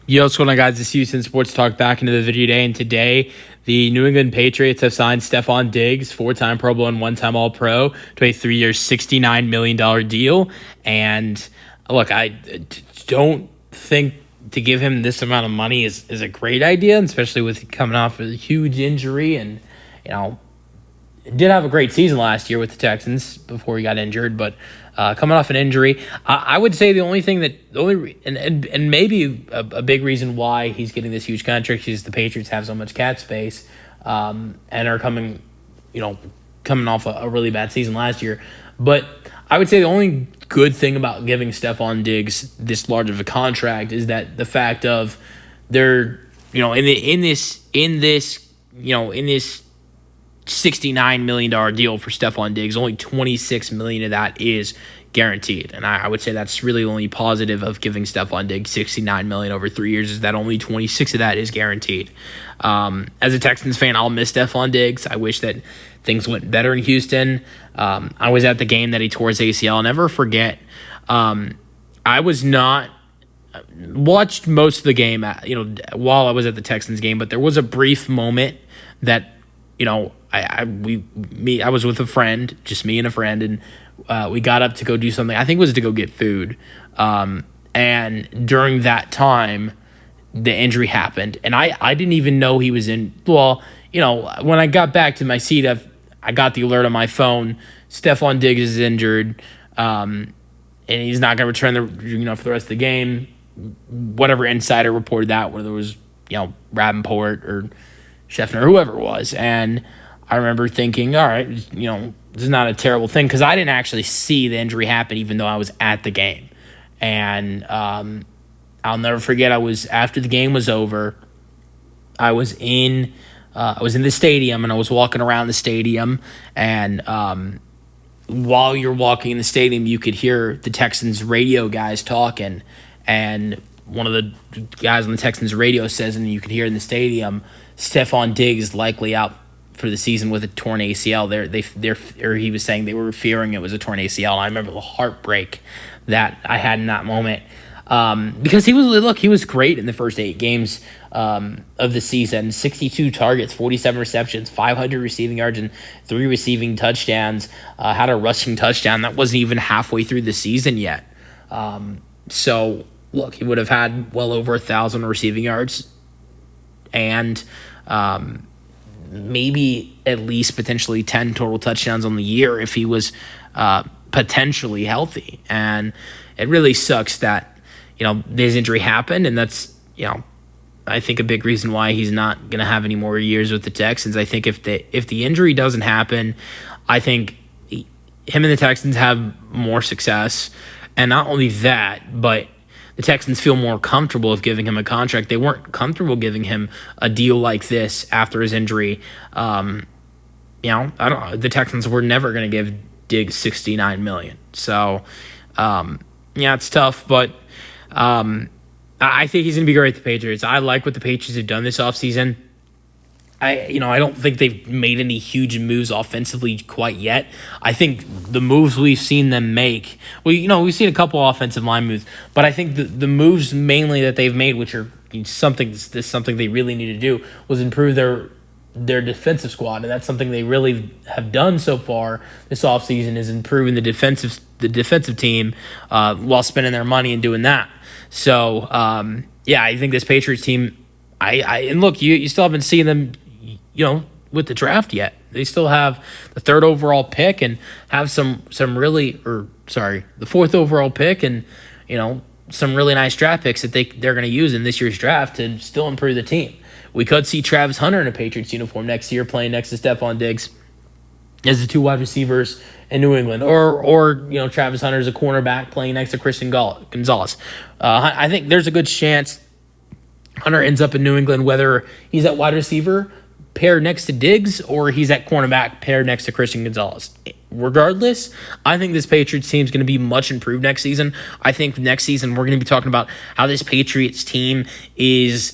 Yo, what's going on, guys? It's Houston Sports Talk back into the video today, and today the New England Patriots have signed Stefon Diggs, four-time Pro Bowl and one-time All-Pro, to a 3-year, $69 million deal. And look, I don't think to give him this amount of money is a great idea, especially with coming off a huge injury and, did have a great season last year with the Texans before he got injured, but coming off an injury, I would say the only thing and maybe a big reason why he's getting this huge contract is the Patriots have so much cap space and are coming off a really bad season last year. But I would say the only good thing about giving Stefon Diggs this large of a contract is that the fact of they're in this $69 million deal for Stefon Diggs, only $26 million of that is guaranteed. And I would say that's really the only positive of giving Stefon Diggs $69 million over 3 years is that only 26 of that is guaranteed. As a Texans fan, I'll miss Stefon Diggs. I wish that things went better in Houston. I was at the game that he tore his ACL. I'll never forget. I was not watched most of the game, while I was at the Texans game, but there was a brief moment that I was with a friend, just me and a friend, and we got up to go do something. I think it was to go get food. And during that time, the injury happened, and I didn't even know he was in. Well, when I got back to my seat, I got the alert on my phone. Stefon Diggs is injured, and he's not going to return for the rest of the game. Whatever insider reported that, whether it was Rappaport or Scheffner, whoever it was. And I remember thinking, all right, this is not a terrible thing, because I didn't actually see the injury happen, even though I was at the game. And I'll never forget, after the game was over, I was in the stadium, and I was walking around the stadium, and while you're walking in the stadium, you could hear the Texans radio guys talking, and one of the guys on the Texans radio says, and you could hear in the stadium, Stefon Diggs likely out for the season with a torn ACL. He was saying they were fearing it was a torn ACL. And I remember the heartbreak that I had in that moment, because he was great in the first 8 games of the season. 62 targets, 47 receptions, 500 receiving yards, and 3 receiving touchdowns. Had a rushing touchdown that wasn't even halfway through the season yet. So look, he would have had well over 1,000 receiving yards, and maybe at least potentially 10 total touchdowns on the year if he was potentially healthy. And it really sucks that his injury happened, and that's I think a big reason why he's not going to have any more years with the Texans. I think if the injury doesn't happen, I think him and the Texans have more success. And not only that, but the Texans feel more comfortable of giving him a contract. They weren't comfortable giving him a deal like this after his injury. The Texans were never going to give Diggs $69 million. So, it's tough, but I think he's going to be great at the Patriots. I like what the Patriots have done this offseason. I don't think they've made any huge moves offensively quite yet. I think the moves we've seen them make, we've seen a couple offensive line moves, but I think the moves mainly that they've made, which are something they really need to do, was improve their defensive squad, and that's something they really have done so far this offseason, is improving the defensive team while spending their money and doing that. So I think this Patriots team, and look, you still haven't seen them with the draft yet. They still have the 3rd overall pick and have the 4th overall pick and some really nice draft picks that they're going to use in this year's draft to still improve the team. We could see Travis Hunter in a Patriots uniform next year playing next to Stefon Diggs as the 2 wide receivers in New England, or Travis Hunter as a cornerback playing next to Christian Gonzalez. I think there's a good chance Hunter ends up in New England, whether he's at wide receiver paired next to Diggs or he's at cornerback paired next to Christian Gonzalez. Regardless, I think this Patriots team is going to be much improved next season. I think next season we're going to be talking about how this Patriots team is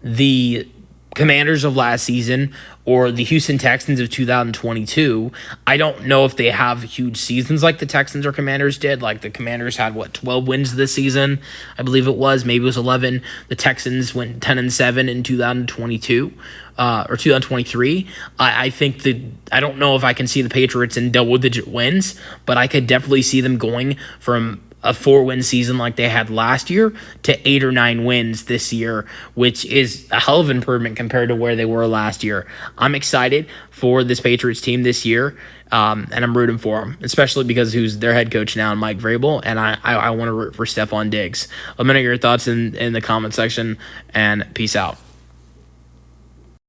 the Commanders of last season or the Houston Texans of 2022, I don't know if they have huge seasons like the Texans or Commanders did. Like the Commanders had 12 wins this season, I believe it was. Maybe it was 11. The Texans went 10-7 in 2022 or 2023. I think that I don't know if I can see the Patriots in double-digit wins, but I could definitely see them going from a 4-win season like they had last year to 8 or 9 wins this year, which is a hell of an improvement compared to where they were last year. I'm excited for this Patriots team this year, and I'm rooting for them, especially because who's their head coach now, Mike Vrabel, and I want to root for Stefon Diggs. Let me know your thoughts in the comment section, and peace out.